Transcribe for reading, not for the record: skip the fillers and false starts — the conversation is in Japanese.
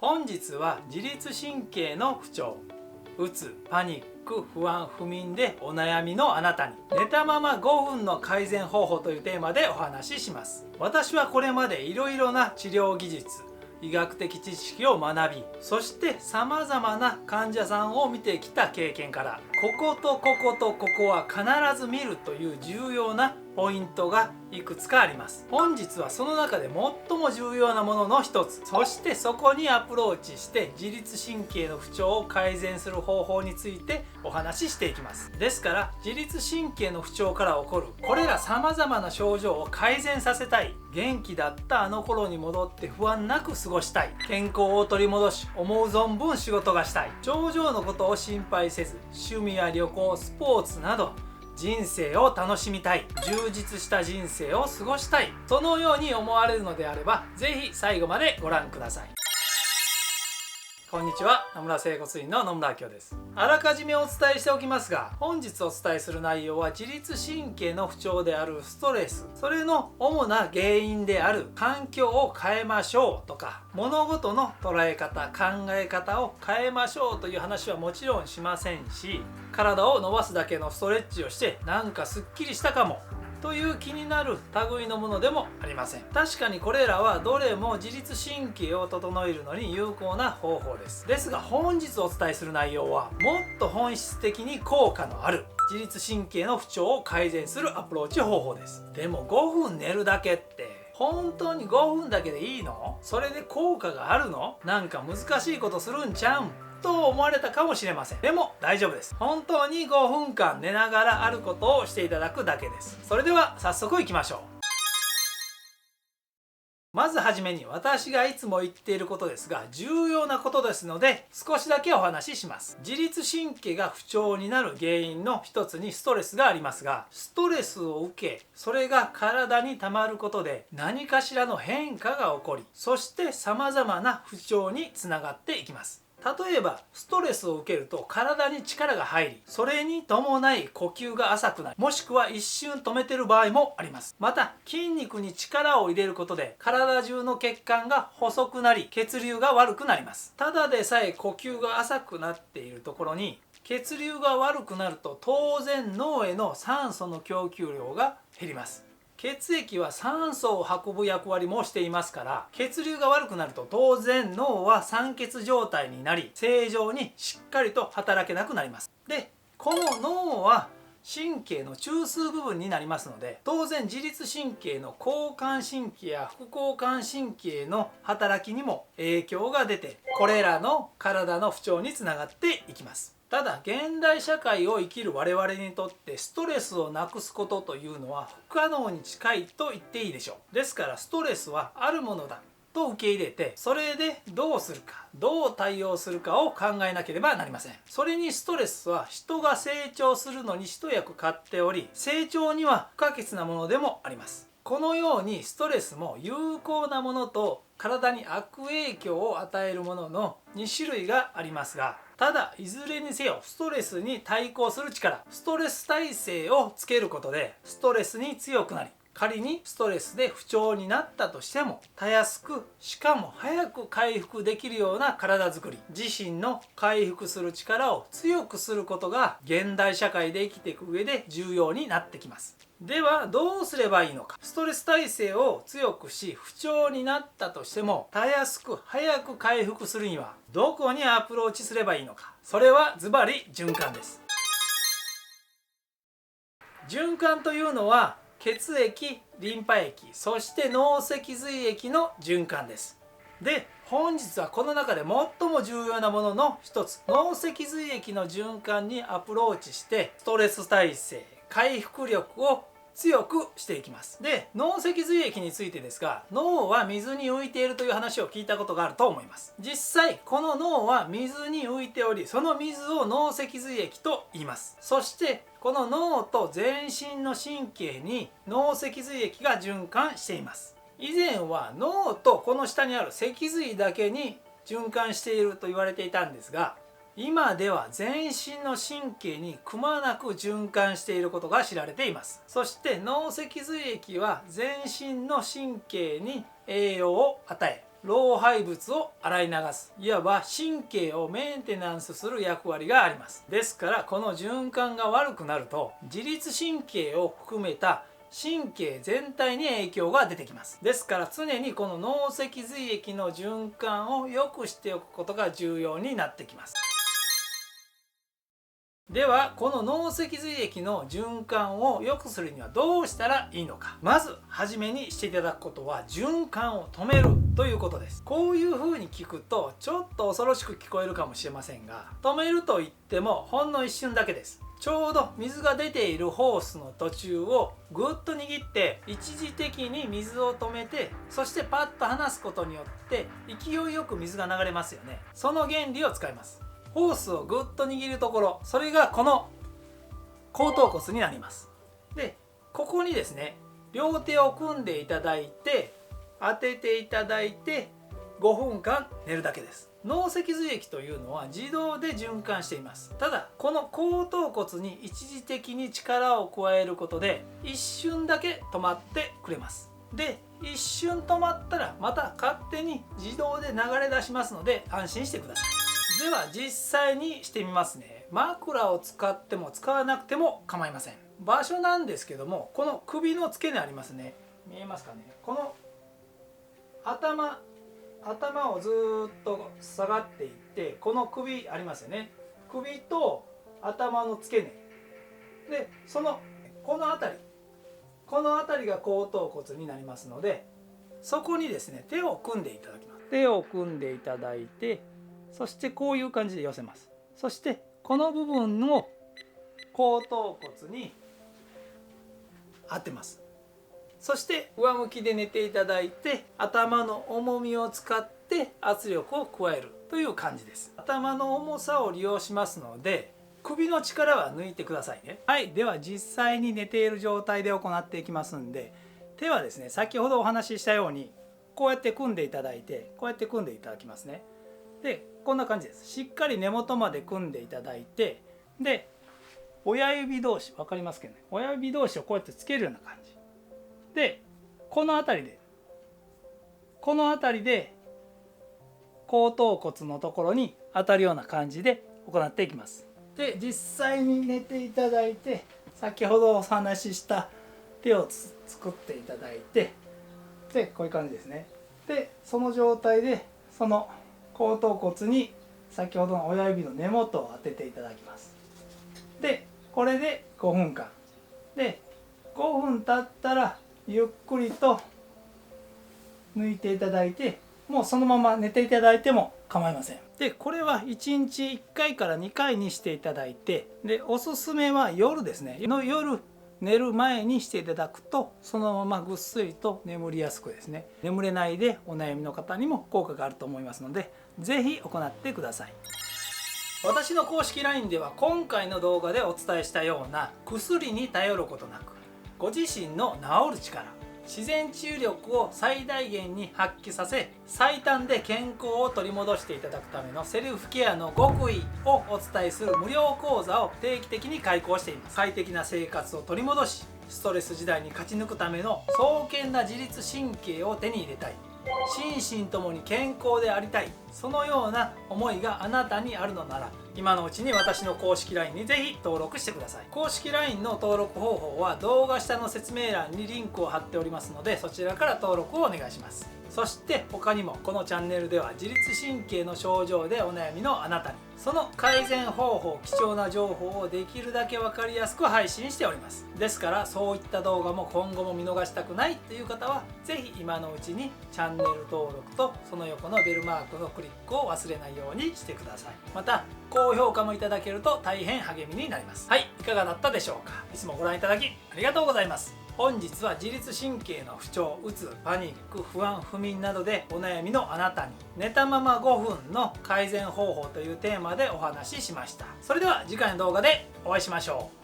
本日は自律神経の不調、うつ、パニック、不安、不眠でお悩みのあなたに寝たまま5分の改善方法というテーマでお話しします。私はこれまでいろいろな治療技術、医学的知識を学び、そしてさまざまな患者さんを見てきた経験から、こことこことここは必ず見るという重要なポイントがいくつかあります。本日はその中で最も重要なものの一つ、そしてそこにアプローチして自律神経の不調を改善する方法についてお話ししていきます。ですから自律神経の不調から起こるこれらさまざまな症状を改善させたい、元気だったあの頃に戻って不安なく過ごしたい、健康を取り戻し思う存分仕事がしたい、症状のことを心配せず趣味や旅行、スポーツなど人生を楽しみたい、充実した人生を過ごしたい、そのように思われるのであれば是非最後までご覧ください。こんにちは、野村整骨院の野村明夫です。あらかじめお伝えしておきますが、本日お伝えする内容は自律神経の不調であるストレス、それの主な原因である環境を変えましょうとか、物事の捉え方、考え方を変えましょうという話はもちろんしませんし、体を伸ばすだけのストレッチをしてなんかすっきりしたかもという気になる類のものでもありません。確かにこれらはどれも自律神経を整えるのに有効な方法です。ですが本日お伝えする内容はもっと本質的に効果のある自律神経の不調を改善するアプローチ方法です。でも5分寝るだけって本当に5分だけでいいの？それで効果があるの？なんか難しいことするんちゃうんと思われたかもしれません。でも大丈夫です。本当に5分間寝ながらあることをしていただくだけです。それでは早速いきましょう。まずはじめに私がいつも言っていることですが、重要なことですので少しだけお話しします。自律神経が不調になる原因の一つにストレスがありますが、ストレスを受けそれが体に溜まることで何かしらの変化が起こり、そしてさまざまな不調につながっていきます。例えばストレスを受けると体に力が入り、それに伴い呼吸が浅くなり、もしくは一瞬止めてる場合もあります。また筋肉に力を入れることで体中の血管が細くなり血流が悪くなります。ただでさえ呼吸が浅くなっているところに血流が悪くなると当然脳への酸素の供給量が減ります。血液は酸素を運ぶ役割もしていますから、血流が悪くなると当然脳は酸欠状態になり正常にしっかりと働けなくなります。でこの脳は神経の中枢部分になりますので、当然自律神経の交感神経や副交感神経の働きにも影響が出て、これらの体の不調につながっていきます。ただ現代社会を生きる我々にとってストレスをなくすことというのは不可能に近いと言っていいでしょう。ですからストレスはあるものだと受け入れて、それでどうするか、どう対応するかを考えなければなりません。それにストレスは人が成長するのに一役買っており、成長には不可欠なものでもあります。このようにストレスも有効なものと体に悪影響を与えるものの2種類がありますが、ただいずれにせよストレスに対抗する力、ストレス耐性をつけることでストレスに強くなり、仮にストレスで不調になったとしてもたやすく、しかも早く回復できるような体づくり、自身の回復する力を強くすることが現代社会で生きていく上で重要になってきます。ではどうすればいいのか。ストレス耐性を強くし不調になったとしてもたやすく早く回復するにはどこにアプローチすればいいのか。それはズバリ循環です。循環というのは血液、リンパ液、そして脳脊髄液の循環です。で本日はこの中で最も重要なものの一つ、脳脊髄液の循環にアプローチしてストレス耐性、回復力を強くしていきます。で脳脊髄液についてですが、脳は水に浮いているという話を聞いたことがあると思います。実際この脳は水に浮いており、その水を脳脊髄液と言います。そしてこの脳と全身の神経に脳脊髄液が循環しています。以前は脳とこの下にある脊髄だけに循環していると言われていたんですが、今では全身の神経にくまなく循環していることが知られています。そして脳脊髄液は全身の神経に栄養を与え、老廃物を洗い流す、いわば神経をメンテナンスする役割があります。ですからこの循環が悪くなると自律神経を含めた神経全体に影響が出てきます。ですから常にこの脳脊髄液の循環を良くしておくことが重要になってきます。ではこの脳脊髄液の循環を良くするにはどうしたらいいのか。まず初めにしていただくことは循環を止めるということです。こういう風に聞くとちょっと恐ろしく聞こえるかもしれませんが、止めると言ってもほんの一瞬だけです。ちょうど水が出ているホースの途中をぐっと握って一時的に水を止めて、そしてパッと離すことによって勢いよく水が流れますよね。その原理を使います。ホースをぐっと握るところ、それがこの後頭骨になります。でここにですね両手を組んでいただいて当てていただいて5分間寝るだけです。脳脊髄液というのは自動で循環しています。ただこの後頭骨に一時的に力を加えることで一瞬だけ止まってくれます。で一瞬止まったらまた勝手に自動で流れ出しますので安心してください。では実際にしてみますね。枕を使っても使わなくても構いません。場所なんですけども、この首の付け根ありますね。見えますかね。この頭をずっと下がっていって、この首ありますよね。首と頭の付け根で、この辺りが後頭骨になりますので、そこにですね手を組んでいただきます。手を組んでいただいて、そしてこういう感じで寄せます。そしてこの部分を後頭骨に当てます。そして上向きで寝ていただいて、頭の重みを使って圧力を加えるという感じです。頭の重さを利用しますので首の力は抜いてくださいね。はい、では実際に寝ている状態で行っていきますんで、手はですね先ほどお話ししたようにこうやって組んでいただいて、こうやって組んでいただきますね。でこんな感じです。しっかり根元まで組んでいただいて、で親指同士分かりますけどね、親指同士をこうやってつけるような感じで、この辺りで後頭骨のところに当たるような感じで行っていきます。で実際に寝ていただいて、先ほどお話しした手を作っていただいて、でこういう感じですね。でその状態でその後頭骨に先ほどの親指の根元を当てていただきます。でこれで5分間で、5分経ったらゆっくりと抜いていただいて、もうそのまま寝ていただいても構いません。でこれは1日1回から2回にしていただいて、でおすすめは夜ですね。夜寝る前にしていただくと、そのままぐっすりと眠りやすくですね、眠れないでお悩みの方にも効果があると思いますので、是非行ってください。私の公式 LINE では今回の動画でお伝えしたような薬に頼ることなく、ご自身の治る力、自然治癒力を最大限に発揮させ、最短で健康を取り戻していただくためのセルフケアの極意をお伝えする無料講座を定期的に開講しています。快適な生活を取り戻し、ストレス時代に勝ち抜くための壮健な自律神経を手に入れたい、心身ともに健康でありたい、そのような思いがあなたにあるのなら、今のうちに私の公式 LINE にぜひ登録してください。公式 LINE の登録方法は動画下の説明欄にリンクを貼っておりますので、そちらから登録をお願いします。そして他にもこのチャンネルでは自律神経の症状でお悩みのあなたに、その改善方法、貴重な情報をできるだけ分かりやすく配信しております。ですからそういった動画も今後も見逃したくないという方は、ぜひ今のうちにチャンネル登録とその横のベルマークのクリックを忘れないようにしてください。また高評価もいただけると大変励みになります。はい、いかがだったでしょうか。いつもご覧いただきありがとうございます。本日は自律神経の不調、うつ、パニック、不安、不眠などでお悩みのあなたに、寝たまま5分の改善方法というテーマでお話ししました。それでは次回の動画でお会いしましょう。